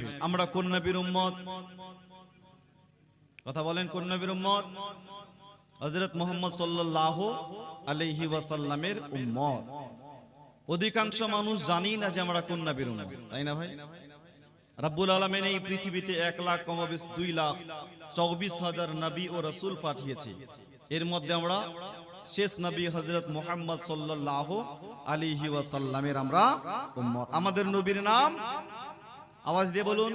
মাহফিল। আমরা কোন নবীর উম্মত? কথা বলেন, কোন নবীর উম্মত? হযরত মুহাম্মদ সাল্লাল্লাহু আলাইহি ওয়াসাল্লামের উম্মত। অধিকাংশ মানুষ জানি না যে আমরা কোন নবীর উম্মত, তাই না ভাই? রব্বুল আলামিন এই পৃথিবীতে 1,2,24,000 নবী ও রাসূল পাঠিয়েছে। এর মধ্যে আমরা শেষ নবী হযরত মুহাম্মদ সাল্লাল্লাহু আলাইহি ওয়াসাল্লামের আমরা উম্মত। আমাদের নবীর নাম আওয়াজ দিয়ে বলুন,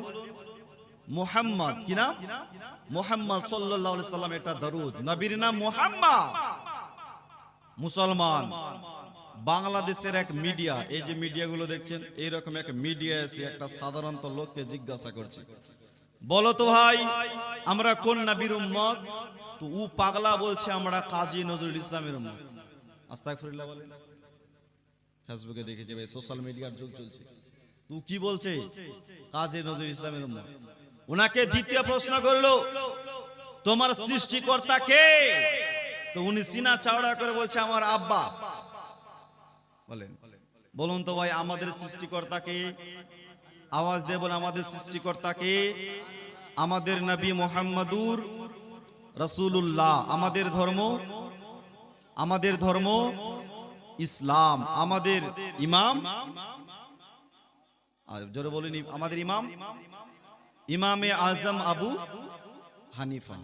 মুহাম্মদ। কি নাম? মুহাম্মদ সাল্লাল্লাহু আলাইহি সাল্লাম। এটা দরুদ। নবীর নাম মুহাম্মদ। মুসলমান বাংলাদেশের এক মিডিয়া, এই যে মিডিয়াগুলো দেখছেন, এইরকম এক মিডিয়া এসে একটা সাধারণত লোককে জিজ্ঞাসা করছে, বলো তো ভাই আমরা কোন নবীর উম্মত? তো ও পাগলা বলছে আমরা কাজী নজরুল ইসলামের উম্মত। আস্তাগফিরুল্লাহ বলে। ফেসবুকে দেখেছি ভাই, সোশ্যাল মিডিয়ার যুগ চলছে। তুই কি বলছে? কাজী নজরুল ইসলামের উম্মত। উনাকে দ্বিতীয় প্রশ্ন করলো, তোমার সৃষ্টিকর্তা কে? তো উনি সিনা চাওড়া করে বলছে আমার আব্বা। বলেন, বলুন তো ভাই আমাদের সৃষ্টিকর্তা কে? আওয়াজ দিয়ে বলেন, আমাদের সৃষ্টিকর্তা কে? আমাদের নবী মুহাম্মাদুর রাসূলুল্লাহ। আমাদের ধর্ম ইসলাম। আমাদের ইমাম, জোরে বলেন, আমাদের ইমামে আজম আবু হানিফা।